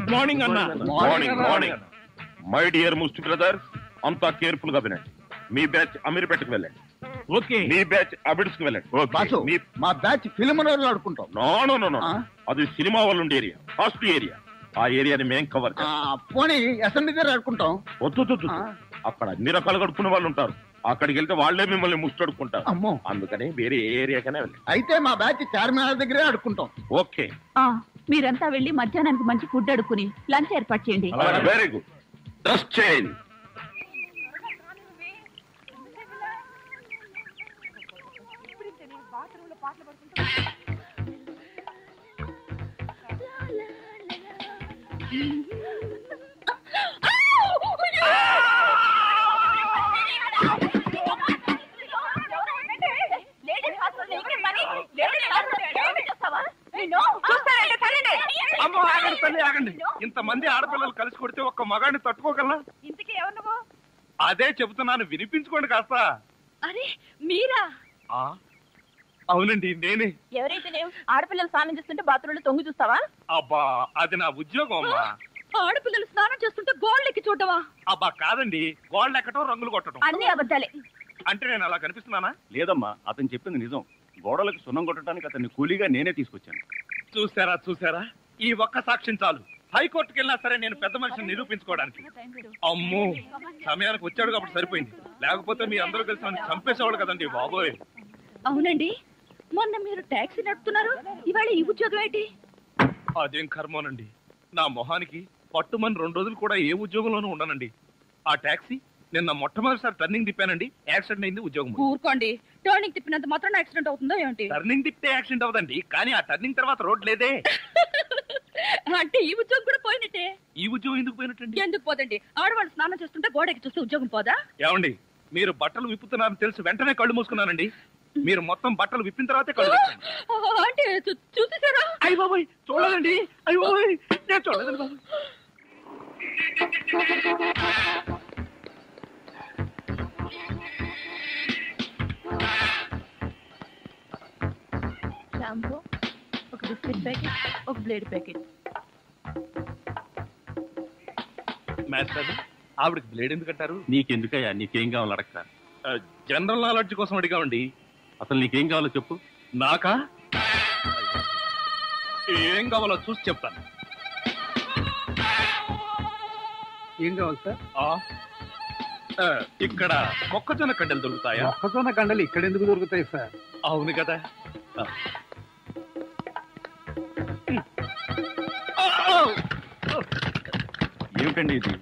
Good morning అన్న. Morning morning. My dear ముస్టి brothers, అంతా కేర్ఫుల్ గా వినండి. మీ బ్యాచ్ అమీర్పేటకు వెళ్ళండి. ఓకే. మీ బ్యాచ్ అబిడ్స్ కు వెళ్ళండి. మా బ్యాచ్ ఫిలిం ఆడుకుంటాం. నో అది సినిమా వాళ్ళు ఉండే ఏరియా, ఫాస్ట్ ఏరియా. ఆ ఏరియాని మేం కవర్ పోనీ అసెంబ్లీ దగ్గర ఆడుకుంటాం. వద్దు, అక్కడ అన్ని రకాలు కడుక్కునే వాళ్ళు ఉంటారు. అక్కడికి వెళ్తే వాళ్లే మిమ్మల్ని ముష్టడుకుంటారు. అమ్మో, అందుకని వేరే ఏరియాకనే వెళ్ళండి. అయితే మా బ్యాచ్ చార్మినార్ దగ్గరే ఆడుకుంటాం. ఓకే. మీరంతా వెళ్ళి మధ్యాహ్నానికి మంచి ఫుడ్ అడుక్కుని లంచ్ ఏర్పాటు చేయండి. Very good. Dress change. ఆగండి. ఇంతమంది ఆడపిల్లలు కలిసి కొడితే ఒక్క మగాడిని తట్టుకోగలనా? ఇంతకీ ఎవరు నువ్వు? అదే చెబుతున్నాను, వినిపించుకోండి కాస్త. అరే మీరా? అవునండి, నేనే. ఎవరైతే ఆడపిల్లలు స్నానం చేస్తుంటే బాత్రూంలో తొంగి చూస్తావా? అబ్బా, అది నా ఉద్యోగం అమ్మా. ఆడపిల్లలు స్నానం చేస్తుంటే గోళ్ళెక్కి చూడవా? అబ్బా కాదండి, గోళ్ళు ఎక్కటం, రంగులు కొట్టడం. అన్ని అబద్ధాలే. అంటే నేను అలా కనిపిస్తున్నానా? లేదమ్మా, అతను చెప్పింది నిజం. గోడలకు సున్నం కొట్టడానికి అతన్ని కూలీగా నేనే తీసుకొచ్చాను. చూసారా, ఈ ఒక్క సాక్ష్యం చాలు. హైకోర్టుకి వెళ్ళినా సరే నేను పెద్ద మనిషిని నిరూపించుకోవడానికి. అమ్మో, సమయానికి వచ్చాడు కాబట్టి సరిపోయింది. లేకపోతే మీ అందరూ కలిసి నన్ను చంపేసేవాడు కదండి బాబోయ్. అవునండి, మొన్న మీరు టాక్సీ నడుపుతున్నారు, ఇవాళ ఈ ఉద్యోగం ఏంటి? అదేం కర్మోనండి, నా మొహానికి పట్టుమని 2 రోజులు కూడా ఏ ఉద్యోగంలోనూ ఉండనండి. ఆ టాక్సీ నిన్న మొట్టమొదటిసారి టర్నింగ్ తిప్పానండి, యాక్సిడెంట్ అయింది. ఉద్యోగం ఊరుకోండి, టర్నింగ్ తిప్పినంత మాత్రం యాక్సిడెంట్ అవుతుందో ఏంటి? టర్నింగ్ తిప్పితే యాక్సిడెంట్ అవదండి, కానీ ఆ టర్నింగ్ తర్వాత రోడ్ లేదే. అంటే ఈ ఉద్యోగం కూడా పోయినట్టే. ఈ ఉద్యోగం ఎందుకు పోయినట్టండి? ఎందుకు పోదండి? ఆడవాళ్ళు స్నానం చేస్తుంటే గోడకి చూస్తే ఉద్యోగం పోదా? ఏమండి, మీరు బట్టలు విప్పుతున్నారని తెలిసి వెంటనే కళ్ళు మూసుకున్నానండి. మీరు మొత్తం బట్టలు విప్పిన తర్వాతే కళ్ళు అంటే చూసేసారా? అయ్య బాబోయ్, చూడలేదండి. అయ్య బాబోయ్, నేను చూడలేదండి బాబు. షాంపూ, ఒక బిస్కెట్ ప్యాకెట్, ఒక బ్లేడ్ ప్యాకెట్. మాస్టర్, ఆవిడకి బ్లేడ్ ఎందుకు అంటారు? నీకెందుకయ్యా, నీకేం కావాలో అడగతా. జనరల్ నాలెడ్జ్ కోసం అడిగామండి. అసలు నీకేం కావాలో చెప్పు. నాకా? ఏం కావాలో చూసి చెప్తాను. ఏం కావాలి సార్? ఇక్కడ మొక్కజొన్న కండలు దొరుకుతాయా? మొక్కజొన్న కండలు ఇక్కడ ఎందుకు దొరుకుతాయి సార్? అవును కదా. ఏమిటండి ఇది?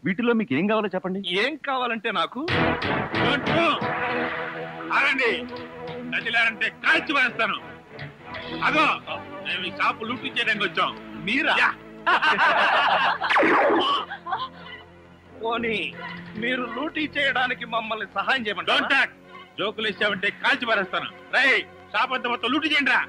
వీటిలో మీకు ఏం కావాలో చెప్పండి. ఏం కావాలంటే నాకు అరండి, నదిలారంటే కాల్చి వేస్తాను. అదో మేము ఈ షాపు లూటీ చేయడానికి వచ్చాం. మీరా? పోనీ మీరు లూటీ చేయడానికి మమ్మల్ని సహాయం చేయమంటారా? జోకులు ఇచ్చామంటే కాల్చి పారేస్తాను. రై, షాప్ అంతా మొత్తం లూటీ చేయండి రా.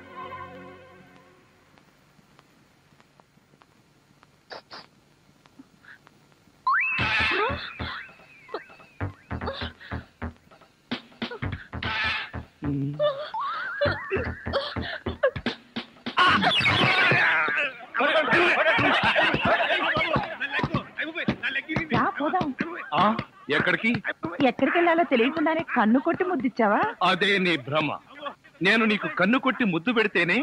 ఎక్కడికి? ఎక్కడికి వెళ్ళాలో తెలియకుండానే కన్ను కొట్టి ముద్దిచ్చావా? అదే నీ భ్రమ. నేను నీకు కన్ను కొట్టి ముద్దు పెడితేనే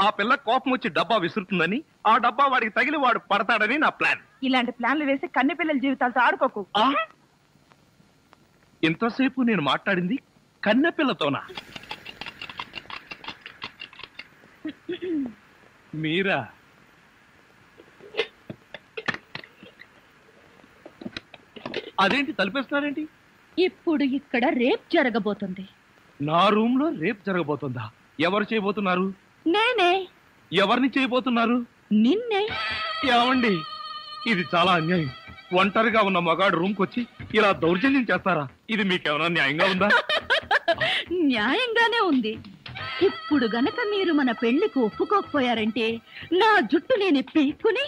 ఆ పిల్ల కోపం వచ్చి డబ్బా విసురుతుందని, ఆ డబ్బా వాడికి తగిలి వాడు పడతాడని నా ప్లాన్. ఇలాంటి ప్లాన్లు వేసి కన్నె పిల్లల జీవితాలతో ఆడుకోకు. ఇంతసేపు నేను మాట్లాడింది కన్నె పిల్లతోనా? మీరా? అదేంటి తలిపేస్తున్నారేంటి? ఇప్పుడు ఇక్కడ రేప్ జరగబోతుంది. నా రూమ్ లో రేప్ జరగబోతుందా? ఎవరు చేయబోతున్నారు? నేనే. ఎవరిని చేయబోతున్నారు? నిన్నే. ఏమండి, ఇది చాలా అన్యాయం. ఒంటరిగా ఉన్న మగాడు రూమ్ కొచ్చి ఇలా దౌర్జన్యం చేస్తారా? ఇది మీకేమైనా న్యాయంగా ఉందా? న్యాయంగానే ఉంది. ఇప్పుడు గనక మీరు మన పెళ్లికి ఒప్పుకోకపోయారంటే నా జుట్టు లేని పీక్కుని,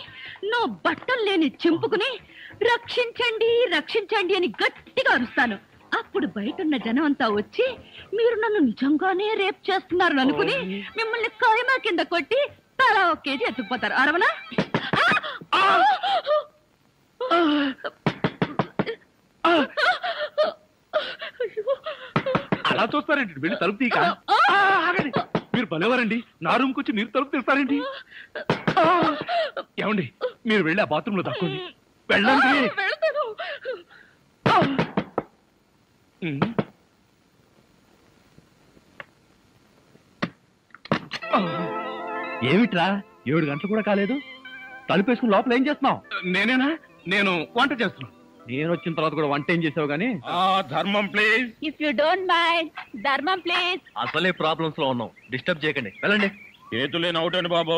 నా బట్టలు లేని చింపుకుని రక్షించండి రక్షించండి అని గట్టిగా అరుస్తాను. అప్పుడు బయటున్న జనం అంతా వచ్చి మీరు నన్ను నిజంగానే రేప్ చేస్తున్నారు అనుకుని మిమ్మల్ని కాయమా కింద కొట్టి తలా 1 కేజీ ఎత్తుకుపోతారు. అరవనా? అలా చూస్తారేంటి? వెళ్ళి తలుపు తీక. మీరు భలేవారండి. నా రూమ్కి వచ్చి మీరు తలుపు తీస్తారేంటి? ఏమండి, మీరు వెళ్ళి ఆ బాత్రూమ్ లో దక్కండి. వెళ్ళండి. ఏమిట్రా 7 గంటలు కూడా కాలేదు, తలుపు వేసుకుని లోపల ఏం చేస్తున్నావు? నేనేనా? నేను వంట చేస్తున్నాను. నేను వచ్చిన తర్వాత కూడా వంట ఏం చేసావు గానీ? ధర్మం please. If you don't mind, ధర్మం ప్లీజ్. అసలే ప్రాబ్లమ్స్ లో ఉన్నాం, డిస్టర్బ్ చేయకండి, వెళ్ళండి. చేతులేని అవుటండి బాబు,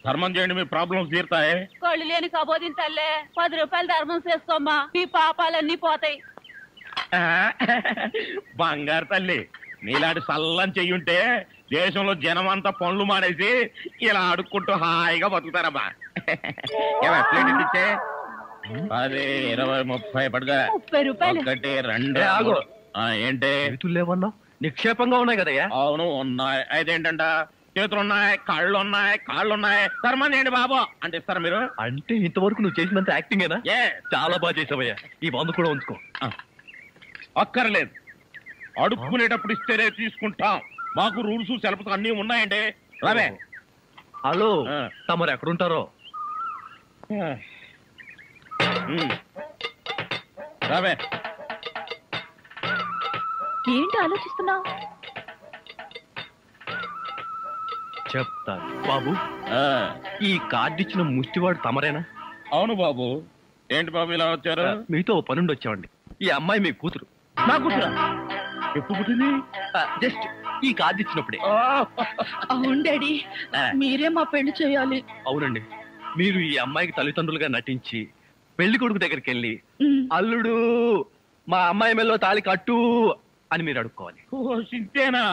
ధర్మం చేయండి, మీ ప్రాబ్లమ్స్ తీరుతాయి. కళ్ళు లేని కబోదిన తల్లే 10 రూపాయలు ధర్మం చేసుకోమ్మా, మీ పాపాలన్నీ పోతాయి. బంగారు తల్లి, నీలాంటి సల్లం చెయ్యుంటే దేశంలో జనం అంతా పనులు మానేసి ఇలా అడుక్కుంటూ హాయిగా బతుకుతారమ్మా. ప్లేట్ ఇచ్చే 10, 20, 30 పడగా. 30 రూపాయలు. 1, 2. ఏంటి చేతులు లేవన్నావు? నిక్షేపంగా ఉన్నాయి కదయ్యా. అవును ఉన్నాయి. అయితే ఏంటంట, చేతులు ఉన్నాయి, కాళ్ళు ఉన్నాయి, ధర్మం చేయండి బాబు అంటే ఇస్తారా మీరు? అంటే ఇంతవరకు నువ్వు చేసినంత యాక్టింగేనా? చాలా బాగా చేసావయ్యా. ఈ మందు కూడా ఉంచుకో. అక్కర్లేదు, అడుక్కునేటప్పుడు ఇస్తేనే తీసుకుంటాం. మాకు రూల్స్ సెలవులు అన్నీ ఉన్నాయండి. రావే. హలో, తమరు ఎక్కడుంటారో? రావే. ఏంటి ఆలోచిస్తున్నావు? చెప్తాను బాబు. ఈ కార్డు ఇచ్చిన ముష్టివాడు తమరేనా? అవును బాబు. ఏంటి బాబు ఇలా వచ్చారు? మీతో పనుండి వచ్చామండి. ఈ అమ్మాయి మీ కూతురు. నా కూతురా? ఎప్పుడు పుట్టింది? జస్ట్ ఈ కార్డు ఇచ్చినప్పుడే. అవును డాడీ, మీరే మా పెళ్లి చేయాలి. అవునండి, మీరు ఈ అమ్మాయికి తల్లిదండ్రులుగా నటించి పెళ్లి కొడుకు దగ్గరికి వెళ్ళి అల్లుడు మా అమ్మాయి మెల్లో తాళి కట్టు అని మీరు అడుక్కోవాలి. సింతేనా?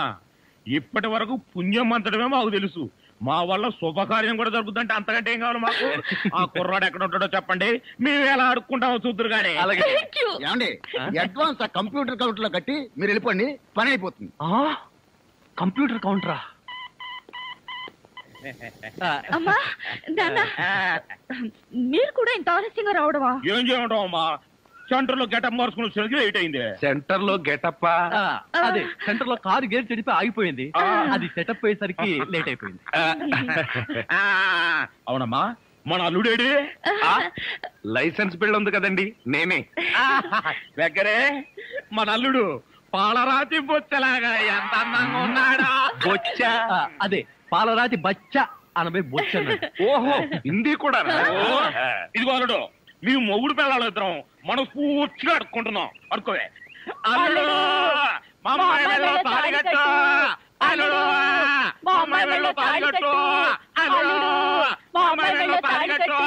ఇప్పటి వరకు పుణ్యం అంతటమే మాకు తెలుసు. మా వల్ల శుభకార్యం కూడా జరుగుతుందంటే అంతకంటే ఏం కావాలి మాకు? ఆ కుర్రాడు ఎక్కడ ఉంటాడో చెప్పండి, మేము ఎలా అడుక్కుంటామో చూద్దరు కానీ. అలాగే. ఏమండి, అడ్వాన్స్ ఆ కంప్యూటర్ కౌంటర్ లో కట్టి మీరు వెళ్ళిపోండి, పని అయిపోతుంది. కంప్యూటర్ కౌంటరా? అమ్మా నాన్న, మీరు కూడా ఇంత ఆలస్యంగా రావడమా? ఏం చేయమంటావు అమ్మా, సెంటర్ లో గెటప్ మార్చుకుని సరిగ్గా లేట్ అయింది. సెంటర్ లో గెటప్? అదే, సెంటర్ లో కారు గేర్ చెడిపి ఆగిపోయింది. అది సెటప్ అయ్యేసరికి లేట్ అయిపోయింది. అవునమ్మా, మన అల్లుడేడి? లైసెన్స్ బిల్ ఉంది కదండి, నేనే. దగ్గరే మన అల్లుడు పాలరాతి బొచ్చలాగా ఎంత అందంగా ఉన్నాడా? బొచ్చ? అదే, పాలరాతి బచ్చ అనబై బొచ్చ. ఓహో, హిందీ కూడా. ఇదిగో అల్లుడు, మేము మొగుడు పిల్లలు ఇద్దరం మనం పూర్తిగా అడుక్కుంటున్నాం. అడుకోవే. అల్లుడు, మా అమ్మాయి వెళ్ళో తాళికట్టు. అల్లుడు, మా అమ్మాయి వెళ్ళో తాళికట్టు. అల్లుడు, మా అమ్మాయి వెళ్ళో తాళికట్టు.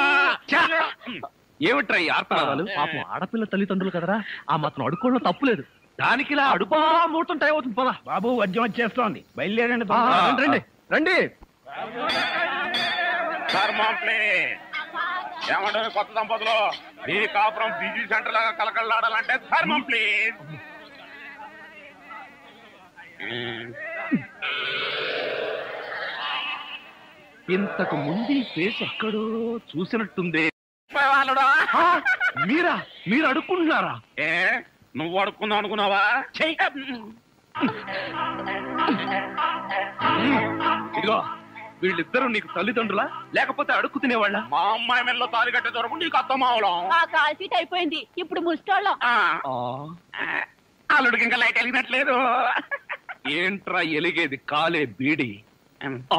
ఏమిట్రా ఈ ఆర్తనాదాలు? పాపం ఆడపిల్ల తల్లిదండ్రులు కదరా, ఆ మాత్రం అడుక్కోవడం తప్పులేదు. దానికి ఇలా అడుపా ముహూర్తం టైం అవుతుంది. పదా బాబు, వద్యం వచ్చేస్తోంది, బయలుదేరండి. రండి రండి. ఏమంటారు కొత్త దంపతులు, ఈ కాపురం బిజీ సెంటర్ లాగా కలకలాడాలంటే ధర్మం ప్లీజ్. ఇంతకు ముందు ఈ ఫేస్ ఎక్కడో చూసినట్టుంది. మీరు అడుక్కుంటున్నారా? ఏ, నువ్వు అడుక్కుందాం అనుకున్నావా? ఇదిగో, వీళ్ళిద్దరూ నీకు తల్లిదండ్రులా లేకపోతే అడుక్కు తినేవాళ్ళ? మా అమ్మాయి మెల్లో తాళి కట్టే దొరకు నీకు అత్తమావలం. ఆ కాల్ సీట్ అయిపోయింది, ఇప్పుడు ముష్టోళ్ళం. అల్లుడికి ఇంకా లైట్ వెలిగినట్లేదు. ఏంట్రా ఎలిగేది? కాలే బీడి.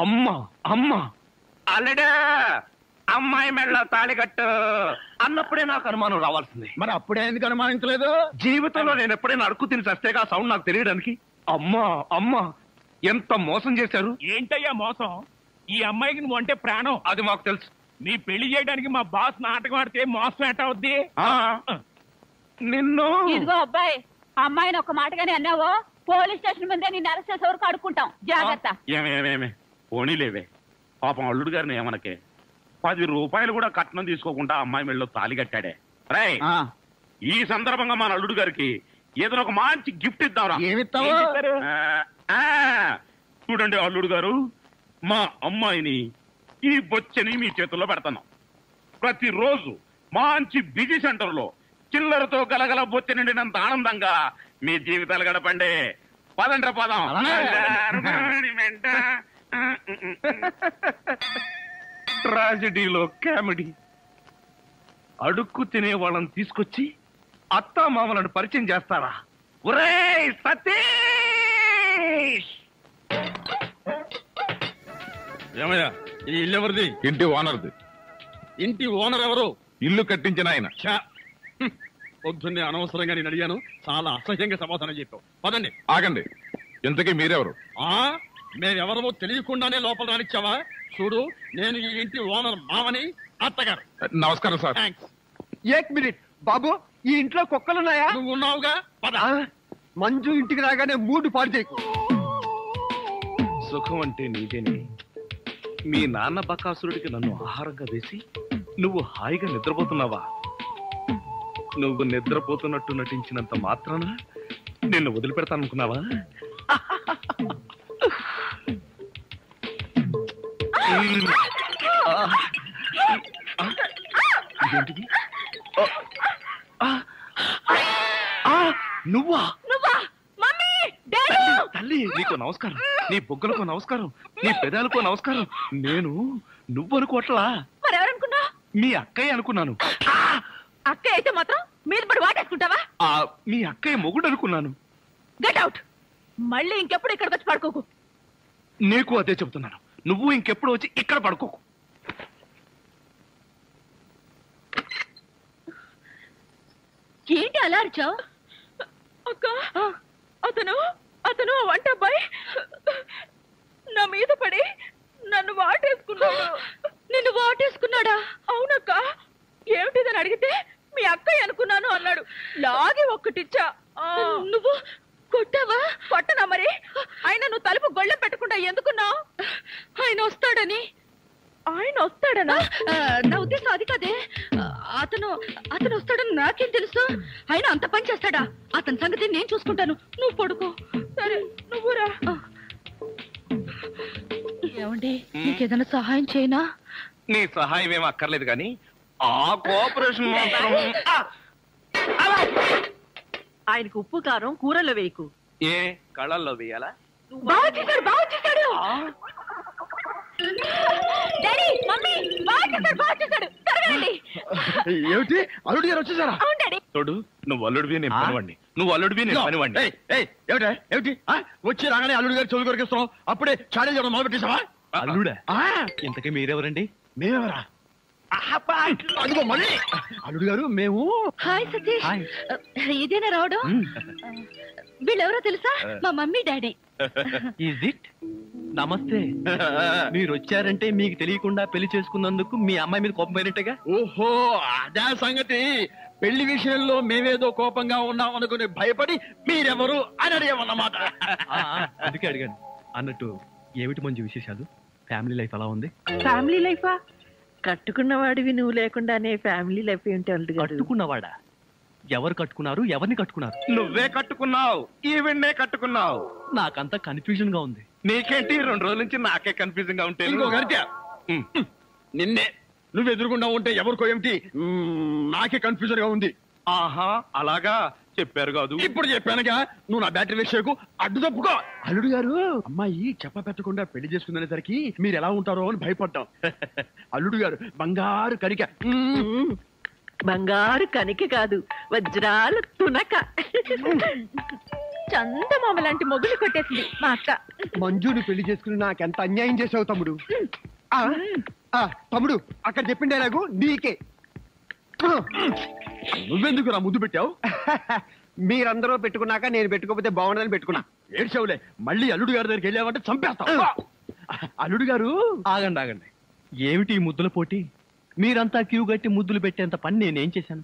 అమ్మా అమ్మా, అల్లుడు అమ్మాయి మెళ్ళ తాళి కట్టు అన్నప్పుడే నాకు అనుమానం రావాల్సింది. మరి అప్పుడే ఎందుకు అనుమానించలేదు? జీవితంలో నేను ఎప్పుడైనా అడుక్కు తిని చస్తేగా సౌండ్ నాకు తెలియడానికి. అమ్మా అమ్మా, ఎంత మోసం చేశారు. ఏంటయ్యా మోసం? ఈ అమ్మాయికి నువ్వు అంటే ప్రాణం. అది మాకు తెలుసు. నీ పెళ్లి చేయడానికి మా బాస్ నాటకం ఆడితే మోసం ఎట్ట అవుద్ది? నిన్ను ఇదిగో అబ్బాయి, అమ్మాయిని ఒక మాటగానే అన్నావో పోలీస్ స్టేషన్ ముందే నిన్ను అరెస్ట్ చేసే వరకు అడుక్కుంటాం, జాగ్రత్త. ఏమేమేమే పోనీలేవే, పాపం అల్లుడు గారిని ఏమనకే. 10 రూపాయలు కూడా కట్నం తీసుకోకుండా అమ్మాయి మెళ్ళలో తాళి కట్టాడే. రై, ఈ సందర్భంగా మన అల్లుడు గారికి ఏదైనా ఒక మంచి గిఫ్ట్ ఇద్దాం. ఏమిస్తావు? చూడండి అల్లుడు గారు, మా అమ్మాయిని ఈ బొచ్చని మీ చేతుల్లో పెడతాను. ప్రతిరోజు మంచి బిజీ సెంటర్ లో చిల్లరతో గలగల బొచ్చ నిండినంత ఆనందంగా మీ జీవితాలు గడపండి. పదండ్ర పదం. ట్రాజడీలో కామెడీ. అడుక్కు తినే వాళ్ళని తీసుకొచ్చి అత్తా మామలను పరిచయం చేస్తారా? ఒరేయ్ సతీష్! ఏమయ్యా, ఈ ఇల్లు ఎవరిది? ఇంటి ఓనర్ది. ఇంటి ఓనర్ ఎవరు? ఇల్లు కట్టించిన ఆయన. పొద్దున్నే అనవసరంగా నేను అడిగాను, చాలా అసహ్యంగా సమాధానం చెప్పావు. పదండి. ఆగండి, ఇంతకీ మీరెవరు? మేమెవరమో తెలియకుండానే లోపల రానిచ్చావా? చూడు, నేను ఈ ఇంటి ఓనర్ మామని, అత్తగారు. నమస్కారం సార్. థ్యాంక్స్. ఏక్ మినిట్ బాబు, ఈ ఇంట్లో కుక్కలున్నాయా? నువ్వు ఉన్నావుగా, పద. మంజు ఇంటికి రాగానే మూడు పాడు చేయకు. సుఖం అంటే నీదేనే. మీ నాన్న బకాసురుడికి నన్ను ఆహారంగా వేసి నువ్వు హాయిగా నిద్రపోతున్నావా? నువ్వు నిద్రపోతున్నట్టు నటించినంత మాత్రాన నిన్ను వదిలిపెడతాననుకున్నావా? ఇదేంటిది? నువ్వా? తల్లి, నీకు నమస్కారం. నీ బొగ్గలకు నమస్కారం, నీ పెదాలకు నమస్కారం. నేను నువ్వు అనుకోవట్లా, మరెవరనుకున్నా? మీ అక్కయ్య అనుకున్నాను. అక్కయ్య అయితే మాత్రం మీద పడి వాటేసుకుంటావా? మీ అక్కయ్య మొగుడు అనుకున్నాను. Get out. మళ్ళీ ఇంకెప్పుడు ఇక్కడికి వచ్చి పడుకోకు. నీకు అదే చెబుతున్నాను, నువ్వు ఇంకెప్పుడు వచ్చి ఇక్కడ పడుకోకు. ఏంటి అలా అరిచావు? అక్క, అతను వంట అబ్బాయి నా మీద పడి నన్ను వాటేసుకున్నాడు. నిన్ను వాటేసుకున్నాడా? అవునక్క. ఏమిటిదని అడిగితే మీ అక్కయ్య అనుకున్నాను అన్నాడు. లాగి ఒక్కటిచ్చా. నువ్వు కొట్టావా? కొట్టనా మరి. ఆయన నువ్వు తలుపు గొళ్ళెం పెట్టకుండా ఎందుకున్నావు? ఆయన వస్తాడని. ఆయన వస్తాడనా? నా ఉద్దేశం అది కాదే. అతను వస్తాడని నాకేం తెలుసు? ఆయన అంత పని చేస్తాడా? అతని సంగతి నేను చూసుకుంటాను, నువ్వు పడుకో. సరే, నువ్వు రా. ఏమండి, నీకేదైనా సహాయం చేయనా? నీ సహాయం ఏం అక్కర్లేదు కానీ ఆ కోఆపరేషన్ మాత్రం. ఆయనకు ఉప్పు కారం కూరలో వేయకు. ఏ కళ్ళల్లో వేయాలా? బాగా చేశాడు, బాగా చేశాడు. డాడీ, మమ్మీ, బాగా చేశాడు. త్వరగా ఏమిటి, అల్లుడు గారు వచ్చేసారా? అవును డాడీ. చూడు, నువ్వు అల్లుడివి నేను పనివాడిని, నువ్వు అల్లుడివి నేను పనివాడిని. ఏమిటి వచ్చి రాగానే అల్లుడు గారు చెవులు కొరికిస్తున్నావు? అప్పుడే చాడీ చేయడం మొదలు పెట్టేసావా? అల్లుడా? ఇంతకీ మీరెవరండి? మేమెవరా? అదిగో మళ్ళీ అల్లుడు గారు మేము. హాయ్ సతీష్. ఇదేనా రావడం? వీళ్ళెవరో తెలుసా? మా మమ్మీ డాడీ. Is it? నమస్తే. మీరు వచ్చారంటే మీకు తెలియకుండా పెళ్లి చేసుకున్నందుకు మీ అమ్మాయి మీద కోపం పోయినట్టుగా. ఓహో, అదే సంగతి. పెళ్లి విషయంలో మేమేదో కోపంగా ఉన్నాం అనుకుని భయపడి మీరెవరు అని అడిగామన్నమాట. అందుకే అడిగాను. అన్నట్టు ఏమిటి మంచి విశేషాలు? ఫ్యామిలీ లైఫ్ ఎలా ఉంది? ఫ్యామిలీ లైఫా? కట్టుకున్నవాడివి నువ్వు లేకుండానే ఫ్యామిలీ లైఫ్ ఏంటి అల్లుడు గారు? కట్టుకున్నవాడా? ఎవరు కట్టుకున్నారు? ఎవరిని కట్టుకున్నారు? నువ్వే కట్టుకున్నావు, ఈవెన్నే కట్టుకున్నావు. నాకంతా కన్ఫ్యూజన్ గా ఉంది. నీకేంటి, 2 రోజుల నుంచి నాకే కన్ఫ్యూజన్ గా ఉంటే. ఇంకో గంట నిన్నే నువ్వు ఎదురుకుండా ఉంటే ఎవరికో ఏమిటి, నాకే కన్ఫ్యూజన్ గా ఉంది. ఆహా, అలాగా చెప్పారు కాదు. ఇప్పుడు చెప్పానుగా, నువ్వు నా బ్యాటరీ విషయకు అడ్డు తప్పుకో. అల్లుడు గారు, అమ్మాయి చెప్ప పెట్టకుండా పెళ్లి చేసుకునేసరికి మీరు ఎలా ఉంటారో అని భయపడ్డాం. అల్లుడు గారు బంగారు కరిక. బంగారు కనిక కాదు, వజ్రాల తునక. చందమామ లాంటి మొగులు కొట్టేసింది మా అక్క. మంజుని పెళ్లి చేసుకుని నాకెంత అన్యాయం చేసావు తమ్ముడు. తమ్ముడు, అక్కడ చెప్పిండే నాకు నీకే. నువ్వెందుకు నా ముద్దు పెట్టావు? మీరందరూ పెట్టుకున్నాక నేను పెట్టుకోకపోతే బాగుండదని పెట్టుకున్నా. ఏడ్చావులే, మళ్ళీ అల్లుడు గారి దగ్గరికి వెళ్ళావంటే చంపేస్తావు. అల్లుడు గారు, ఆగండి. ఏమిటి ఈ ముద్దుల పోటీ? మీరంతా క్యూ కట్టి ముద్దులు పెట్టేంత పని నేనేం చేశాను?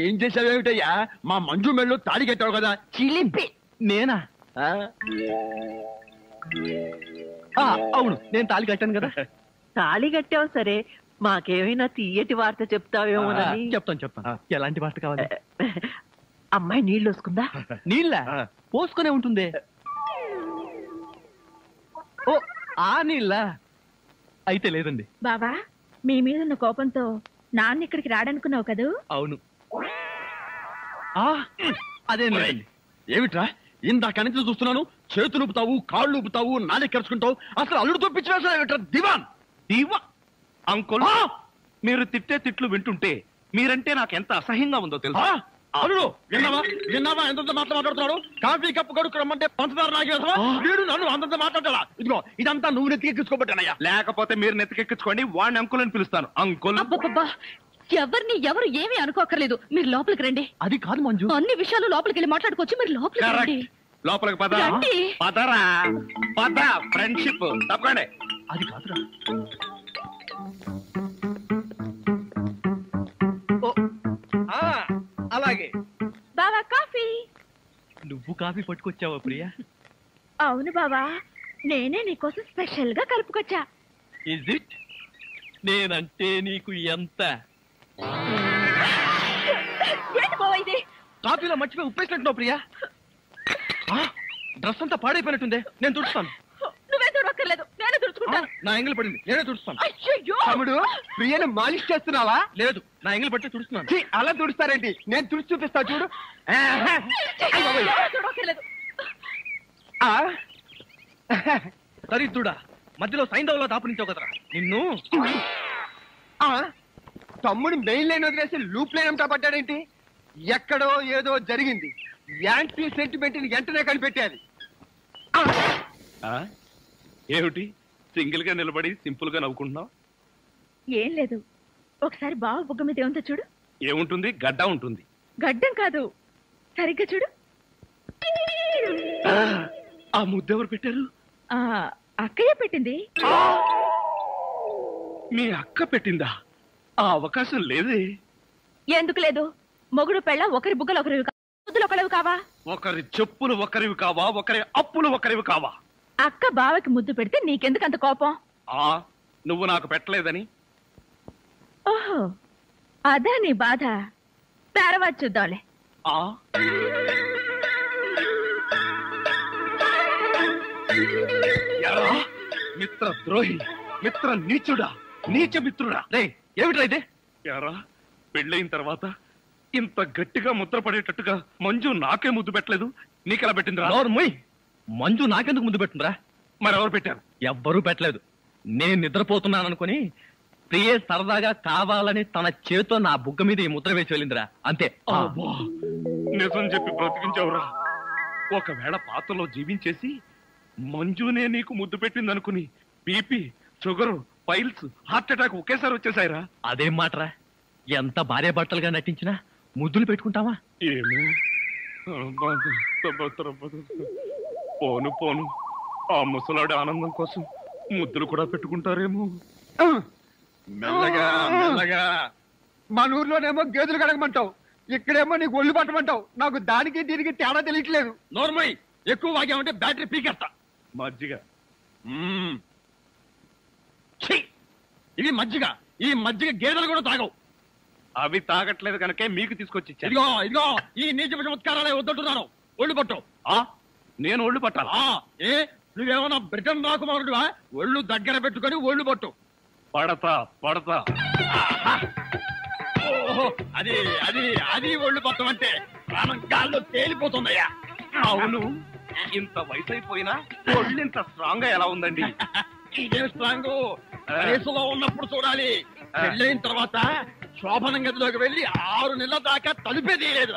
ఏం చేసావేమిటయ్యా? మా మంజు మెళ్ళు తాళి కట్టావు కదా, చిలిపి. నేనా? అవును, నేను తాళి కట్టాను కదా. తాళి కట్టావు సరే, మాకేమైనా తీయటి వార్త చెప్తావేమోనని. చెప్తాను. ఎలాంటి వార్త కావాలి? అమ్మాయి నీళ్ళు వస్తుందా? నీళ్ళ పోసుకునే ఉంటుంది. ఓ, ఆ నీళ్ళ అయితే లేదండి. బాబా, మీ మీద ఉన్న కోపంతో నాన్న ఇక్కడికి రాడనుకున్నావు కదూ? అవును. అదేం లేదండి. ఏమిట్రా ఇందాక నుంచి చూస్తున్నాను, చేతులు ఊపుతావు, కాళ్ళు ఊపుతావు, నాలుగు కరుచుకుంటావు. అసలు అల్లుడితో పిచ్చి వేసా ఏమిట్రా? దివాన్ దీవా అంకుల్, మీరు తిట్టే తిట్లు వింటుంటే మీరంటే నాకు ఎంత అసహ్యంగా ఉందో తెలుసా? అల్లుడు విన్నావా ఎంత మాట్లాడుతున్నాడు? కాఫీ కప్పు కడుక్కు రమ్మంటే పంచదార నాగేసవా? వీడు నన్ను అంతంత మాట్లాడాలా? ఇదిగో ఇదంతా నువ్వు నెత్తికెక్కించుకోబట్టానయ్యా. లేకపోతే మీరు నెత్తికెక్కించుకోండి, వాడిని అంకుల్ అని పిలుస్తాను. అంకుల్ అబ్బబ్బబ్బా, ఎవరు ఏమీ అనుకోకర్లేదు. మీరు లోపలికి రండి. అది కాదు మంజు, అన్ని విషయాలు లోపలికి వెళ్ళి మాట్లాడుకోవచ్చు. మీరు లోపలికి రండి. లోపలికి పద. రండి. పదరా పద, ఫ్రెండ్షిప్ తప్పకండి. అది కాదురా. అలాగే. బావా, కాఫీ. నువ్వు కాఫీ పట్టుకొచ్చావా ప్రియా? అవును బావా, నేనే నీకోసం స్పెషల్ గా కలుపుకొచ్చా. Is it? నేనంటే నీకు ఎంత? ఏంటి బావా ఇది? కాఫీలో మర్చిపోయి ఉప్పేసినట్టున్నావు ప్రియా. డ్రెస్ అంతా పాడైపోయినట్టుందే, నేను తుడుస్తాను. నువ్వే తుడక్కర్లేదు, నేనే తుడుచుకుంటాను. నా ఎంగిల్ పడింది, నేనే తుడుస్తాను. అయ్యయ్యో! తమ్ముడు, ప్రియను మాలిష్ చేస్తున్నావా? లేదు, నా ఎంగిల్ పట్టి తుడుస్తున్నాను. ఛీ, అలా తుడుస్తారేంటి? నేను తుడిచి చూపిస్తా చూడు. ఎవరు తుడక్కర్లేదు. దరిద్రుడా, మధ్యలో సైంధవులో దాపురించావు కదరా నిన్ను. తమ్ముడు మెయిన్ లైన్ వదిలేసి లూప్ లైన్ అంతా పడ్డాడేంటి? ఎక్కడో ఏదో జరిగింది. యాంటీ సెంటిమెంట్ ని వెంటనే కనిపెట్టాలి. ఏమిటి సింగిల్ గా నిలబడి సింపుల్ గా నవ్వుకుంటున్నావు? ఏం లేదు, ఒకసారి బావ బుగ్గ మీద ఏముందో చూడు. ఏముంటుంది? గడ్డ ఉంటుంది. గడ్డం కాదు, సరిగ్గా చూడు. ఆ ముద్ద ఎవరు పెట్టారు? ఆ అక్కయ్య పెట్టింది. మీ అక్క పెట్టిందా? ఆ అవకాశం లేదే. ఎందుకు లేదు? మొగుడు పెళ్ళ ఒకరి బుగ్గలు ఒకరివి ముద్దులు ఒకరివి కావా? ఒకరి చెప్పులు ఒకరివి కావా? ఒకరి అప్పులు ఒకరివి కావా? అక్క బావకి ముద్దు పెడితే నీకెందుకు అంత కోపం? నువ్వు నాకు పెట్టలేదని. ఓహో, అదా నీ బాధ. తర్వాత చూద్దాంలే. మిత్ర ద్రోహి, మిత్ర నీచుడా, నీచ మిత్రుడా. ఏమిట్రా ఇదే? యారా, పెళ్ళయిన తర్వాత ఇంత గట్టిగా ముద్ర పడేటట్టుగా మంజు నాకే ముద్దు పెట్టలేదు, నీకెలా పెట్టిందిరా? మంజు నాకెందుకు ముద్దు పెట్టిందిరా? మరెవరు పెట్టారు? ఎవ్వరూ పెట్టలేదు. నేను నిద్రపోతున్నాను అనుకుని ప్రియే సరదాగా కావాలని తన చేతో నా బుగ్గ మీద ఈ ముద్ర వేసి వెళ్ళిందిరా, అంతే. నిజం చెప్పి బ్రతికించావురా. ఒకవేళ పాత్రలో జీవించేసి మంజునే నీకు ముద్దు పెట్టింది అనుకుని BP, sugar, piles, heart attack ఒకేసారి వచ్చేసాయిరా. అదేం మాటరా? ఎంత భార్య భర్తలుగా నటించినా ముద్దులు పెట్టుకుంటావా? ఏమో, పోను పోను, ఆ ముసలాడి ఆనందం కోసం ముద్దులు కూడా పెట్టుకుంటారేమో. మెల్లగా మెల్లగా. మన ఊర్లోనేమో గేదెలు కడగమంటావు, ఇక్కడేమో నీకు ఒళ్ళు పట్టమంటావు. నాకు దానికి దీనికి తేడా తెలియట్లేదు. నోర్మయ్, ఎక్కువ వాగామంటే బ్యాటరీ పీకేస్తా. మజ్జిగ. ఇది మజ్జిగ. ఈ మజ్జిగ గేదెలు కూడా తాగవు. అవి తాగట్లేదు కనుకే మీకు తీసుకొచ్చి ఇచ్చాను. ఇదిగో ఇదిగో, ఈ నీచ చమత్కారాలే వద్దంటున్నాను. ఒళ్ళు పట్టు. నేను ఒళ్ళు పట్టాలా? ఏ, నువ్వేమన్నా బ్రిటన్ రాకుమారుడువా? ఒళ్ళు దగ్గర పెట్టుకొని ఒళ్ళు పట్టు. పడతా పడతా. ఓహో, అది అది అది ఒళ్ళు పట్టం అంటే ప్రాణం గాల్లో తేలిపోతుందయ్యా. అవును, ఇంత వయసు అయిపోయినా ఒళ్ళు ఇంత స్ట్రాంగ్ గా ఎలా ఉందండి? ఇదే స్ట్రాంగ్ వయసులో ఉన్నప్పుడు చూడాలి. పెళ్ళైన తర్వాత శోభనం గదిలోకి వెళ్ళి 6 నెలల దాకా తలుపే తీయలేదు.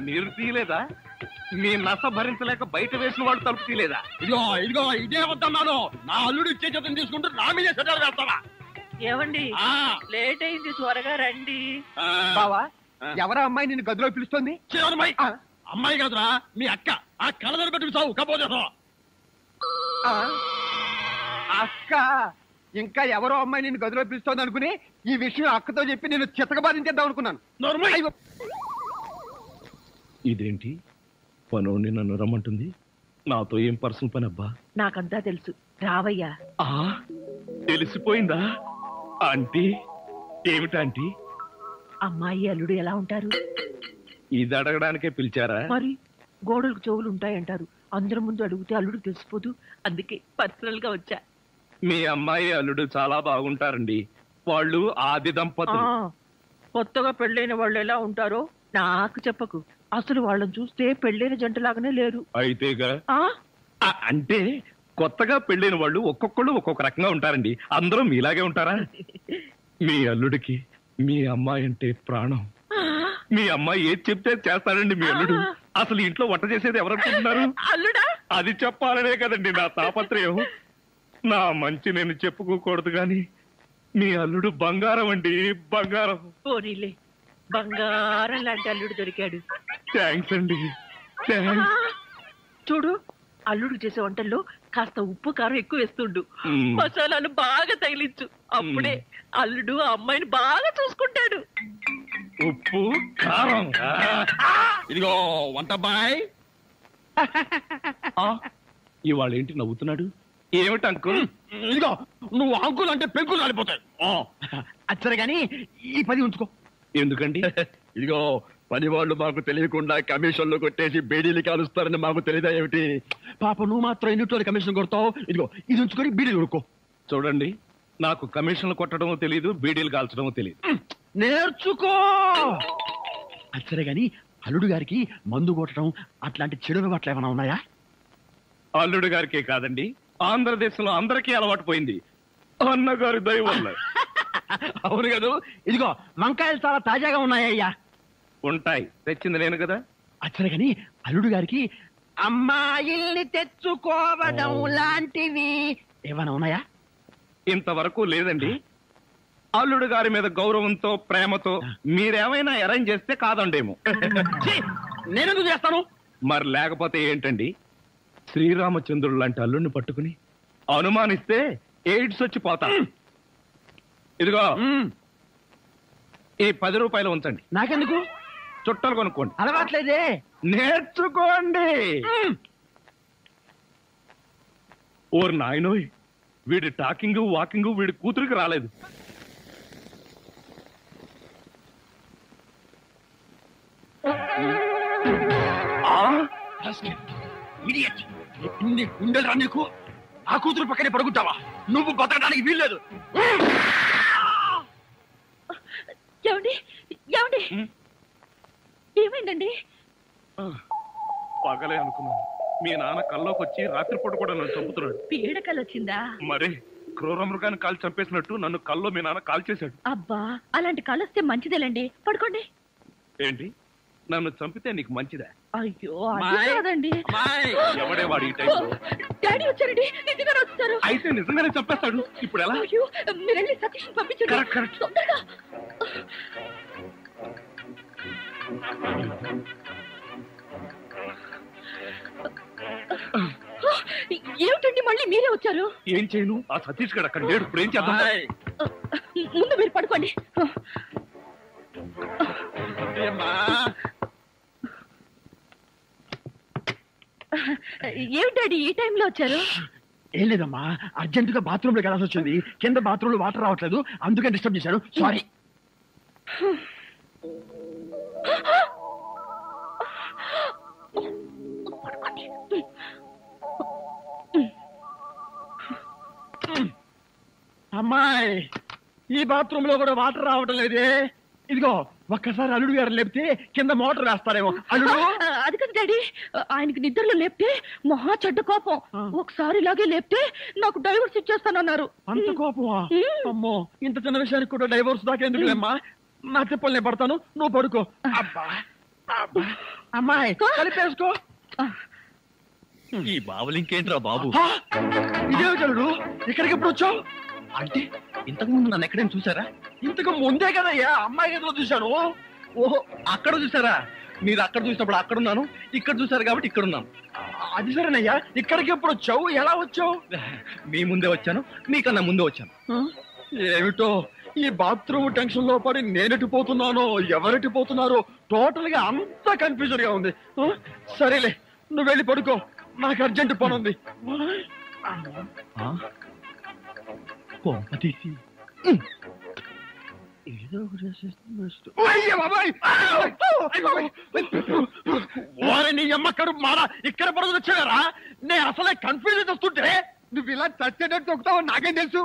మీరు తీయలేదా? మీ నస భరించలేక బయట వేసిన వాళ్ళు తలుపు తీయలేదా? ఇదిగో ఇదిగో, ఇదే వద్దన్నాను. నా అల్లుడు ఇచ్చే చేతను తీసుకుంటూ నా మీదే సెటర్ వేస్తావా? ఏమండి, లేట్ అయింది, త్వరగా రండి. బావా, ఎవరా అమ్మాయి నిన్ను గదిలో పిలుస్తోంది? అమ్మాయి కాదురా, మీ అక్క. ఆ కళ్ళ పెట్టి సావు కపోతే. అక్క? ఇంకా ఎవరో అమ్మాయి నిన్ను గదిలో పిలుస్తోంది అనుకుని ఈ విషయం అక్కతో చెప్పి నేను చితకబాధించేద్దాం అనుకున్నాను. ఇదేంటి పనోని నన్ను రమ్మంటుంది? నాతో ఏం పర్సనల్ పని అబ్బా? నాకంతా తెలుసు, రావయ్యా. తెలిసిపోయిందా ఆంటీ? ఏమిటాంటీ? అమ్మాయి అల్లుడు ఎలా ఉంటారు? ఇది అడగడానికే పిలిచారా? మరి గోడలకు చెవులు ఉంటాయంటారు. అందరి ముందు అడిగితే అల్లుడు తెలిసిపోదు, అందుకే పర్సనల్ గా వచ్చా. మీ అమ్మాయి అల్లుడు చాలా బాగుంటారండి. వాళ్ళు ఆది దంపతులు. కొత్తగా పెళ్ళైన వాళ్ళు ఎలా ఉంటారో నాకు చెప్పకు. అసలు వాళ్ళని చూస్తే పెళ్ళైన జంటలాగానే లేరు. అయితేగా అంటే కొత్తగా పెళ్ళైన వాళ్ళు ఒక్కొక్కళ్ళు ఒక్కొక్క రకంగా ఉంటారండి. అందరూ మీలాగే ఉంటారా? మీ అల్లుడికి మీ అమ్మాయి అంటే ప్రాణం. మీ అమ్మాయి ఏది చెప్తే చేస్తాడండి మీ అల్లుడు. అసలు ఇంట్లో వంట చేసేది ఎవరనుకుంటున్నారు? అల్లుడా? అది చెప్పాలనే కదండి నా తాపత్రయం. నా మంచి నేను చెప్పుకోకూడదు గాని మీ అల్లుడు బంగారం అండి, బంగారం. పోనీలే, బంగారం లాంటి అల్లుడు దొరికాడు. థ్యాంక్స్ అండి, థ్యాంక్స్. చూడు, అల్లుడు చేసే వంటల్లో కాస్త ఉప్పు కారం ఎక్కువ వేస్తుండు. మసాలాలు బాగా తగిలించు. అప్పుడే అల్లుడు ఆ అమ్మాయిని బాగా చూసుకుంటాడు. ఉప్పు కారం. ఇదిగో వంట బాయ్. ఇవాళ ఏంటి నవ్వుతున్నాడు? ఏమిటి అంకుల్? ఇదిగో నువ్వు అంకుల్ అంటే పెంకులు రాలిపోతాయి. అచ్చరే గాని ఈ 10 ఉంచుకో. ఎందుకండి? ఇదిగో పని వాళ్ళు మాకు తెలియకుండా కమిషన్లు కొట్టేసి బేడీలు కాలుస్తారని మాకు తెలియదా ఏమిటి? పాప నువ్వు మాత్రం ఎన్నిట్లో కమిషన్ కొడతావు. ఇదిగో ఇది ఉంచుకొని బీడీలు కొనుక్కో. చూడండి, నాకు కమిషన్లు కొట్టడమో తెలియదు, బీడీలు కాల్చడమో తెలియదు. నేర్చుకో. అచ్చరే గాని అల్లుడు గారికి మందు కొట్టడం అట్లాంటి చెడు అలవాట్లు ఏమైనా ఉన్నాయా? అల్లుడు గారికే కాదండి, ఆంధ్రదేశంలో అందరికీ అలవాటు పోయింది అన్నగారి దయ వల్ల. అవును కదా. ఇదిగో వంకాయలు చాలా తాజాగా ఉన్నాయ్యా. ఉంటాయి, తెచ్చింది నేను కదా. అచ్చరే గాని అల్లుడు గారికి అమ్మాయిల్ని తెచ్చుకోవడం లాంటివి ఏమైనా ఉన్నాయా? ఇంతవరకు లేదండి. అల్లుడు గారి మీద గౌరవంతో ప్రేమతో మీరేమైనా అరేంజ్ చేస్తే కాదండేమో. నేనెందుకు చేస్తాను? మరి లేకపోతే ఏంటండి? శ్రీరామచంద్రుడు లాంటి అల్లుడిని పట్టుకుని అనుమానిస్తే ఎయిడ్స్ వచ్చి పోతా. ఇదిగో ఈ 10 రూపాయలు ఉంచండి. నాకెందుకు? చుట్టలు కొనుక్కోండి. అలవాట్లేదే. నేర్చుకోండి. ఓర్ నాయనోయ్, వీడి టాకింగ్ వాకింగ్ వీడి కూతురికి రాలేదు. గుండెలు రా నీకు. ఆ కూతురు పక్కనే పడుకుంటావా? నువ్వు బతకడానికి వీల్లేదు. ఏమండి, ఏమండి, ఏమైందండి? పగలే అనుకున్నాను. మీ నాన్న కల్లోకి వచ్చి రాత్రిపూట కూడా నన్ను చంపుతున్నాడు. పీడకలు వచ్చిందా? మరి క్రూర మృగాన్ని కాల్ చంపేసినట్టు నన్ను కల్లో మీ నాన్న కాల్ చేశాడు. అబ్బా, అలాంటి కలొస్తే మంచిదేలండి. పడుకోండి. ఏంటి, నన్ను చంపితే నీకు మంచిదా? అయ్యో అది కాదండి. ఎవడే వాడు ఈ టైంలో? డాడీ వచ్చారండి, నిజంగానే వచ్చారు. అయితే నిజంగానే చంపేస్తాడు. ఇప్పుడు ఎలా? అయ్యో, మీరు వెళ్ళి సతీష్ పంపించండి తొందరగా. ఏమిటండి మళ్ళీ మీరే వచ్చారు? ఏం చేయను, ఆ సతీష్ గడు అక్కడ లేడు. ఇప్పుడు ఏం చేద్దాం? ముందు మీరు పడుకోండి. ఏమిటాడి ఈ టైంలో వచ్చారు? ఏం లేదమ్మా, అర్జెంటుగా బాత్రూమ్ లోకి వెళ్ళాల్సి వచ్చింది. కింద బాత్రూమ్ లో వాటర్ రావట్లేదు, అందుకని డిస్టర్బ్ చేశాను. సారీ. అమ్మాయి, ఈ బాత్రూమ్ లో కూడా వాటర్ రావటం లేదే. ఇదిగో ఒక్కసారి అల్లుడు గారు లేపితే కింద మోటార్ వేస్తారేమో. అల్లుడు అది కదా డాడీ, ఆయనకి నిద్రలో లేపితే మహా చెడ్డ కోపం. ఒకసారి ఇలాగే లేపితే నాకు డైవర్స్ ఇచ్చేస్తానన్నారు. అంత కోపమా? అమ్మో, ఇంత చిన్న విషయానికి కూడా డైవోర్స్ దాకా ఎందుకులేమ్మా? నా చెప్పులు నేను పడతాను, నువ్వు పడుకో. అబ్బా అమ్మాయి కలిపేసుకో. ఈ బాబులు ఇంకేంట్రా బాబు? ఇదే చలుడు, ఇక్కడికి ఎప్పుడు వచ్చావు? అంటే ఇంతకు ముందు నన్ను ఎక్కడైనా చూసారా? ఇంతకు ముందే కదయ్యా అమ్మాయి గదిలో చూశాను. ఓహో, అక్కడ చూసారా? మీరు అక్కడ చూసినప్పుడు అక్కడ ఉన్నాను, ఇక్కడ చూసారు కాబట్టి ఇక్కడ ఉన్నాను. అది సరేనయ్యా, ఇక్కడికి ఎప్పుడు వచ్చావు? ఎలా వచ్చావు? మీ ముందే వచ్చాను, మీకన్నా ముందే వచ్చాను. ఏమిటో ఈ బాత్రూమ్ టెన్షన్ లో పడి నేనెటు పోతున్నానో ఎవరెటు పోతున్నారో టోటల్ గా అంతా కన్ఫ్యూజన్ గా ఉంది. సరేలే, నువ్వు వెళ్ళి పడుకో, నాకు అర్జెంట్ పని ఉంది. తీసి నీ అమ్మ కడుపు మారా ఇక్కడ పడుకుని వచ్చారా? నేను అసలే కన్ఫ్యూజన్ వస్తుంటే నువ్వు ఇలా చచ్చేటట్టు తొక్కుతావు నాకేం తెలుసు.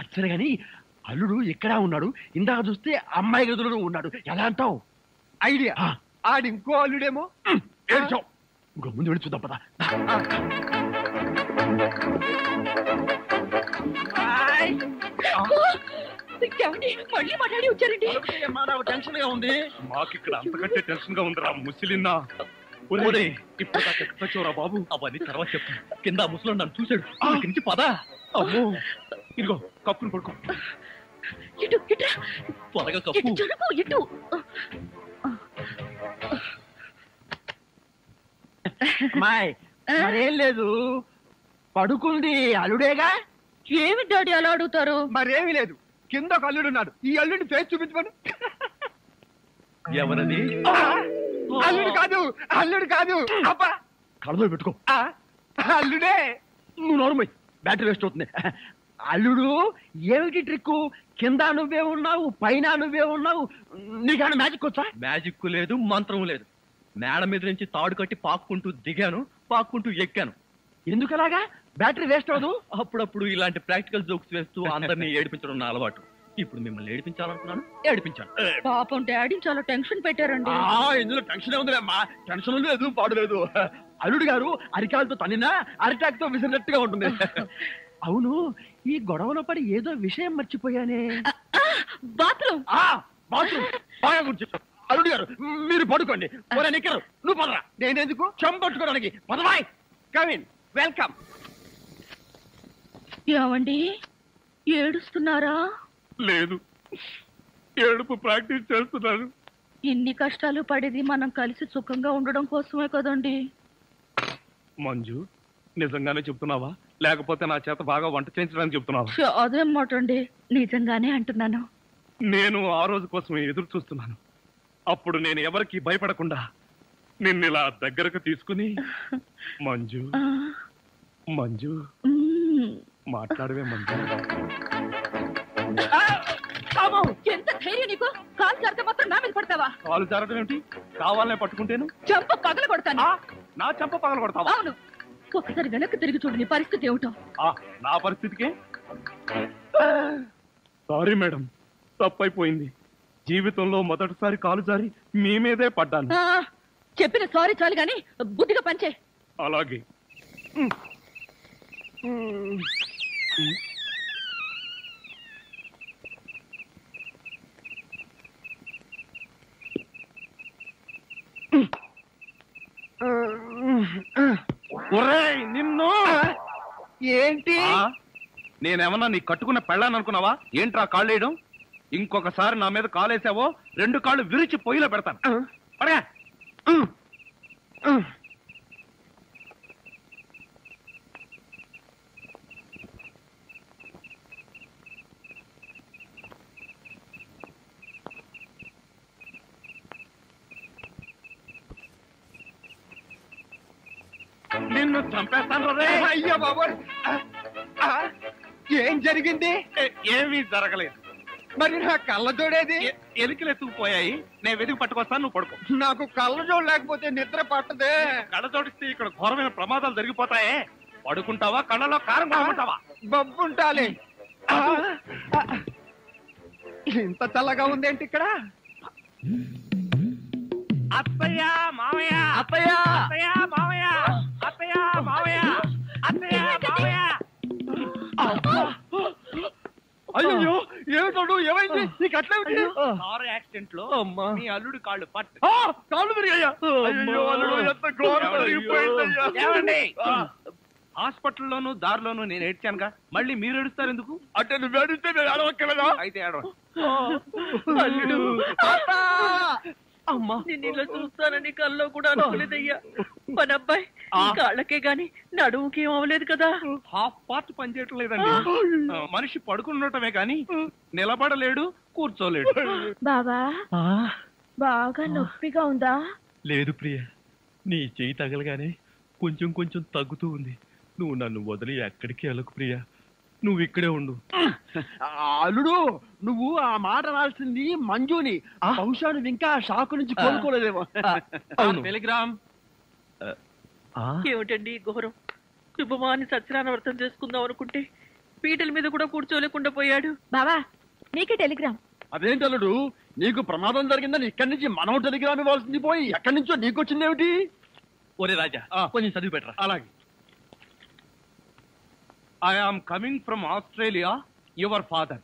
అచ్చరే గాని అల్లుడు ఎక్కడా ఉన్నాడు? ఇందాక చూస్తే అమ్మాయి గదిలో ఉన్నాడు. ఎలా అంటావు? ఐడియా. ఆడి ఇంకో అల్లుడేమో. ఏడ్చావు. ఇంకో ముందు వెళ్ళి చూద్దాం పదా. మళ్ళీ మాట్లాడి వచ్చారండి. టెన్షన్ గా ఉంది. మాకు ఇక్కడ అంతకంటే టెన్షన్ గా ఉందిరా ముసిలిన్నా. ఇప్పుడు చచ్చోరా బాబు. అవన్నీ తర్వాత చెప్పు. కింద ముసలు నన్ను చూశాడు. నుంచి పదా. అమ్మో ఇదిగో కప్పును పడుకో. ఇటు ఇటు త్వరగా కప్పు. ఇటు అమ్మాయి మరేం లేదు, పడుకుంది అల్లుడేగా. ఏమి డాడీ అలా అడుగుతారు? మరేమీ లేదు, కింద ఒక అల్లుడున్నాడు. ఈ అల్లుడిని ఫేస్ చూపించమను. ఎవరది? అల్లుడు కాదు, అల్లుడు కాదు. అబ్బా కళ్ళలో పెట్టుకో. అల్లుడే. నువ్వు నోరుమోయ్, బ్యాటరీ వేస్ట్ అవుతుంది. అల్లుడు ఏమిటి ట్రిక్కు? కింద నువ్వే ఉన్నావు, పైన నువ్వే ఉన్నావు. నీకన్నా మ్యాజిక్ వచ్చా? మ్యాజిక్ లేదు, మంత్రం లేదు. మేడ మీద నుంచి తాడు కట్టి పాక్కుంటూ దిగాను, పాక్కుంటూ ఎక్కాను. ఎందుకలాగా? బ్యాటరీ వేస్ట్ అవదు. అప్పుడప్పుడు ఇలాంటి ప్రాక్టికల్ జోక్స్ వేస్తూ అందరినీ ఏడిపించడం నా అలవాటు. ఇప్పుడు మిమ్మల్ని ఏడిపించాలనుకున్నాను, ఏడిపించాను. పాపం డాడీ చాలా టెన్షన్ పెట్టారండి. ఇందులో టెన్షన్ ఏముందిలేమ్మా, టెన్షన్ లేదు, పాడు లేదు. అల్లుడు గారు అరికాలతో తనినా అరిటాక్తో విసిరినట్టుగా ఉంటుంది. అవును, ఈ గొడవలో పడి ఏదో విషయం మర్చిపోయానే. బాత్రూమ్. బాత్రూమ్ బాగా గుర్తు. అల్లుడు గారు మీరు పడుకోండి. నిక్కరు నువ్వు పదరా. నేనెందుకు? చెంపట్టుకోవడానికి పదవాయ్. Come in, welcome. ఏమండి ఏడుస్తున్నారా? లేదు, ఏడుపు ప్రాక్టీస్ చేస్తున్నాను. ఇన్ని కష్టాలు పడేది మనం కలిసి సుఖంగా ఉండడం కోసమే కదండి. మంజు, నిజంగానే చెప్తున్నావా లేకపోతే నా చేత బాగా వంట చేయించడానికి చెప్తున్నావా? అదేం మాట అండి, నిజంగానే అంటున్నాను. నేను ఆ రోజు కోసం ఎదురు చూస్తున్నాను. అప్పుడు నేను ఎవరికి భయపడకుండా నిన్నిలా దగ్గరకు తీసుకుని మంజు మంజు మాట్లాడవే మంజు. ఎంత ధైర్యం నీకు? కాలు జారితే మాత్రం నా మీద పడతావా? కాలు జారడం ఏమిటి? కావాలనే పట్టుకుంటేను చెంప పగల కొడతాను. నా చెంప పగల కొడతావా? అవును. ఒకసారి వెనక్కి తిరిగి చూడు, నీ పరిస్థితి ఏమిటో. నా పరిస్థితికే సారీ మేడం, తప్పైపోయింది. జీవితంలో మొదటిసారి కాలు జారి మీ మీదే పడ్డాను. చెప్పిన సారీ చాలు గాని బుద్ధిగా పంచే. అలాగే. నిన్ను ఏంటి? నేనేమన్నా నీ కట్టుకున్న పెళ్ళాను అనుకున్నావా? ఏంట్రా కాళ్ళు వేయడం? ఇంకొకసారి నా మీద కాలేసావో 2 కాళ్ళు విరిచి పొయ్యిలో పెడతాను. పడగా. నిన్ను చంపేస్తాను రే. అయ్యో బాబోయ్, ఏం జరిగింది? ఏమీ జరగలేదు. మరి నా కళ్ళజోడేది? ఎలికలు ఎత్తుకుపోయాయి. నేను వెతికి పట్టుకొస్తాను, నువ్వు పడుకో. నాకు కళ్ళజోడు లేకపోతే నిద్ర పట్టదే. కళ్ళజోడిస్తే ఇక్కడ ఘోరమైన ప్రమాదాలు జరిగిపోతాయే. పడుకుంటావా? కళ్ళలో కారం కొనుకుంటావా? బొబ్బుంటాలి. ఇంత చల్లగా ఉందేంటి ఇక్కడ? అత్తయ్య మావయ్య, అత్తయ్య, అత్తయ్య మావయ్య, అత్తయ్య మావయ్య, అత్తయ్య మావయ్య. అయ్యో ఏమిటోడు, ఏమైంది? నీకు అట్లేమిటి? కారు యాక్సిడెంట్ లో మీ అల్లుడు కాళ్ళు పట్టు. కాళ్ళు విరిగాయా? అయ్యో అల్లుడు, ఎంత ఘోరం జరిగిపోయిందయ్యా. ఏమండి? హాస్పిటల్లోను దారిలోను నేను ఏడ్చానుగా, మళ్ళీ మీరు ఏడుస్తారు ఎందుకు? అంటే నువ్వు ఏడిస్తే నేను ఏడవక్కలేదా? అయితే ఏడవ. అల్లుడు, అమ్మా, నేను ఇలా చూస్తానని కల్లో కూడా అనుకోలేదయ్యా. మన అబ్బాయి కాళ్ళకే గాని నడుముకి ఏం అవ్వలేదు కదా. హాఫ్ పార్ట్ పనిచేయటం లేదండి. మనిషి పడుకుండటమే కానీ నిలబడలేడు, కూర్చోలేడు. బాబా బాగా నొప్పిగా ఉందా? లేదు ప్రియ, నీ చెయ్యి తగలగానే కొంచెం కొంచెం తగ్గుతూ ఉంది. నువ్వు నన్ను వదిలి ఎక్కడికి వెళ్ళకు ప్రియ, నువ్వు ఇక్కడే ఉండు. అల్లుడు, నువ్వు ఆ మాట రాల్సింది మంజుని. బహుశా నువ్వు ఇంకా షాకు నుంచి కోలుకోలేదేమో. టెలిగ్రామ్. ఏమిటండి ఘోరం? శుభమాని సత్యనారాయణ వ్రతం చేసుకుందాం అనుకుంటే పీటల మీద కూడా కూర్చోలేకుండా పోయాడు. బావా నీకే టెలిగ్రామ్. అదేంటి అల్లుడు, నీకు ప్రమాదం జరిగిందని ఇక్కడి నుంచి మనం టెలిగ్రామ్ ఇవ్వాల్సింది పోయి ఎక్కడి నుంచో నీకు వచ్చిందేమిటి? ఒరే రాజా కొంచెం చదివి పెట్టరా. అలాగే. I am coming from Australia, your father.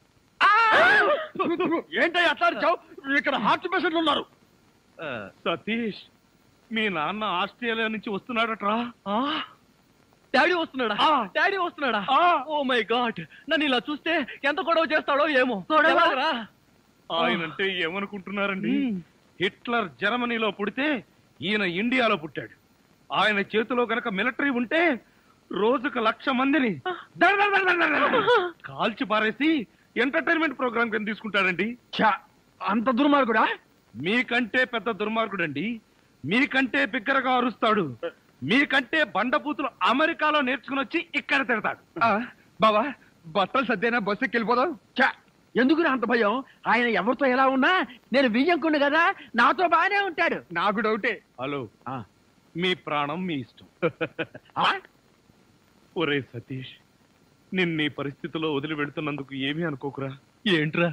ఏంటో అట్లాడిచావు? ఇక్కడ హార్ట్ పేషెంట్లు ఉన్నారు. సతీష్, మీ నాన్న ఆస్ట్రేలియా నుంచి వస్తున్నాడట్రా. డాడీ వస్తున్నాడా? డాడీ వస్తున్నాడా? ఓ మై గాడ్, నన్ను ఇలా చూస్తే ఎంత గొడవ చేస్తాడో ఏమో. ఆయనంటే ఏమనుకుంటున్నారండి? హిట్లర్ జర్మనీలో పుడితే ఈయన ఇండియాలో పుట్టాడు. ఆయన చేతిలో గనక మిలిటరీ ఉంటే రోజుకు 1,00,000 మందిని కాల్చి పారేసి ఎంటర్టైన్మెంట్ ప్రోగ్రామ్ కింద తీసుకుంటాడండి. అంత దుర్మార్గుడా? మీకంటే పెద్ద దుర్మార్గుడండి. మీకంటే బిగ్గరగా అరుస్తాడు. మీకంటే బండబూతులు అమెరికాలో నేర్చుకుని వచ్చి ఇక్కడ తిడతాడు. బావా బట్టలు సర్దేనా బస్సు ఎక్కి వెళ్ళిపోదాం. ఎందుకు అంత భయం? ఆయన ఎవరితో ఎలా ఉన్నా నేను వియ్యంకుండు కదా, నాతో బాగానే ఉంటాడు. నాకు డౌటే. హలో, మీ ప్రాణం మీ ఇష్టం. ఒరే సతీష్, నిన్న ఈ పరిస్థితిలో వదిలి వెళ్తున్నందుకు ఏమీ అనుకోకురా. ఏంట్రా,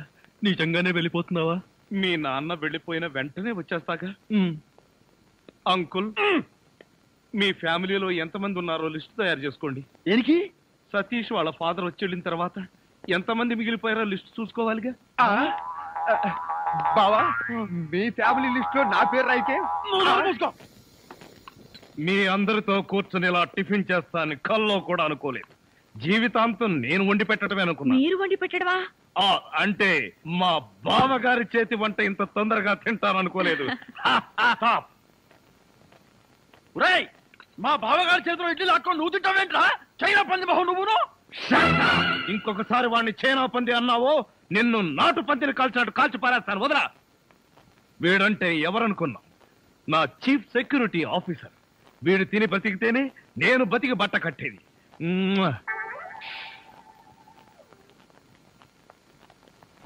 నిజంగానే వెళ్ళిపోతున్నావా? మీ నాన్న వెళ్ళిపోయిన వెంటనే వచ్చేస్తాగా. అంకుల్, మీ ఫ్యామిలీలో ఎంతమంది ఉన్నారో లిస్ట్ తయారు చేసుకోండి. దేనికి? సతీష్ వాళ్ళ ఫాదర్ వచ్చి వెళ్ళిన తర్వాత ఎంతమంది మిగిలిపోయారో లిస్ట్ చూసుకోవాలిగా. బావా, మీ ఫ్యామిలీ లిస్ట్ లో నా పేరు రాయితే మీ అందరితో కూర్చొని ఇలా టిఫిన్ చేస్తానని కల్లో కూడా అనుకోలేదు. జీవితాంతం నేను వండి పెట్టడమే అనుకున్నా. మీరు వండి పెట్టడమా? అంటే మా బావగారి చేతి వంట ఇంత తొందరగా తింటాననుకోలేదు. మా బావగారి చేతిలో ఇడ్లీ లాక్కొని నువ్వు తింటావేంట్రా? చైనా పంది మొహం నువ్వును. ఇంకొకసారి వాడిని చైనా పంది అన్నావో నిన్ను నాటు పందిని కాల్చినట్టు కాల్చి పారేస్తాను. వదరా. వీడంటే ఎవరనుకున్నా? నా చీఫ్ సెక్యూరిటీ ఆఫీసర్. వీడు తిని బతికితేనే నేను బతికి బట్ట కట్టేది.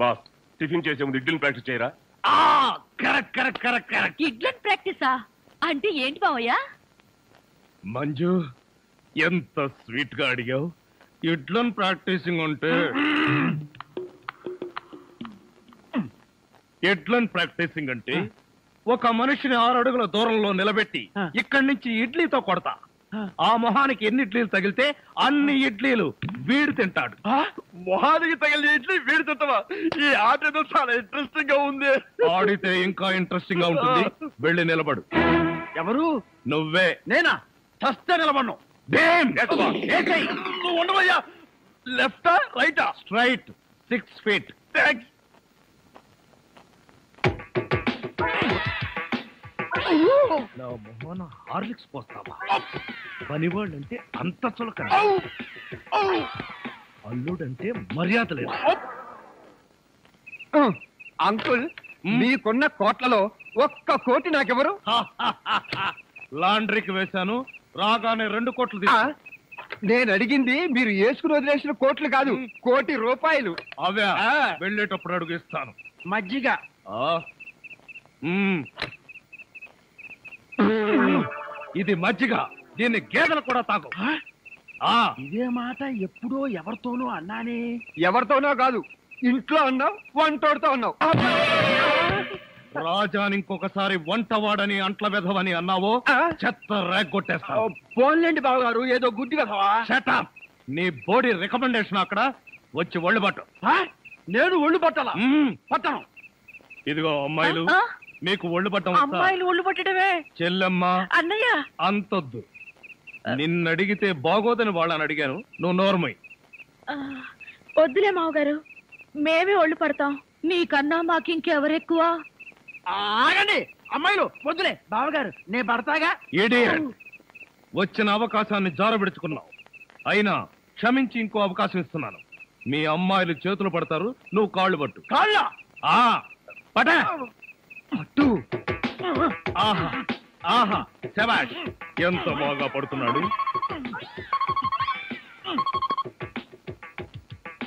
బాస్, టిఫిన్ చేసే ముందు ఇడ్లీని ప్రాక్టీస్ చేయరా? Correct correct correct correct. ఇడ్లన్ ప్రాక్టీసా అంటే ఏంటి బావయ్య? మంజు, ఎంత స్వీట్ గా అడిగావు. ఇడ్లన్ ప్రాక్టీసింగ్ అంటే ఒక మనిషిని 6 అడుగుల దూరంలో నిలబెట్టి ఇక్కడి నుంచి ఇడ్లీతో కొడతా. ఆ మొహానికి ఎన్ని ఇడ్లీలు తగిలితే అన్ని ఇడ్లీలు వీడు తింటాడు. మొహానికి తగిలిన ఇడ్లీ వీడు తింటావా? ఈ ఆట ఏదో చాలా ఇంట్రెస్టింగ్ గా ఉంది. ఆడితే ఇంకా ఇంట్రెస్టింగ్ గా ఉంటుంది. వెళ్ళి నిలబడు. ఎవరు? నువ్వే. నేనా? చస్తే నిలబడ్ను. నువ్వు ఉండవయ్యా. లెఫ్టా రైటా? Straight 6 feet. థ్యాంక్స్. నా మొహన హార్లిక్స్ పోస్తావా? పనివాళ్ళంటే అంత చులకన, అల్లుడంటే మర్యాద లేదు. అంకుల్, మీకున్న కోట్లలో 1 కోటి నాకెవరు? లాండ్రీకి వేశాను, రాగానే 2 కోట్లు తీసా. నేను అడిగింది మీరు వేసుకుని వదిలేసిన కోట్లు కాదు, 1 కోటి రూపాయలు. అవే వెళ్ళేటప్పుడు అడుగు ఇస్తాను. మజ్జిగ. ఇది మజ్జిగ, దీన్ని గేదెలు కూడా తాగు. ఇదే మాట ఎప్పుడో ఎవరితోనో అన్నానే. ఎవరితోనో కాదు, ఇంట్లో అన్నావు, వంటోడుతో అన్నావు. రాజాని ఇంకొకసారి వంటవాడని అంట్ల వెధవని అన్నావో చెత్త రేగొట్టేస్తావు. పోన్లేండి బావగారు, ఏదో గుడ్డి వెధవా. షటప్. నీ బోడీ రికమెండేషన్ అక్కడ వచ్చి ఒళ్ళు పట్టు. నేను ఒళ్ళు పట్టాలా? పట్టను. ఇదిగో అమ్మాయిలు, మీకు ఒళ్ళు పట్టం. అమ్మాయిలు ఒళ్ళు పట్టడమే. చెల్లెమ్మ, అన్నయ్య అంతొద్దు. నిన్నడిగితే బాగోదని వాళ్ళని అడిగాను, నువ్వు నోర్మై. వద్దులే మావగారు, మేమే ఒళ్ళు పడతాం. నీకన్నా మాకింకెవరెక్కువ? ఆగండి అమ్మాయిలు, వద్దులే. బావగారు నేను పడతాగా. ఇడియట్. వచ్చిన అవకాశాన్ని జారబెడుచుకున్నావు. అయినా క్షమించి ఇంకో అవకాశం ఇస్తున్నాను. మీ అమ్మాయిలు చేతులు పడతారు, నువ్వు కాళ్ళు పట్టు. కాళ్ళ పట పట్టు. ఆహా ఆహా, శభాష్. ఎంత బాగా పడుతున్నాడు.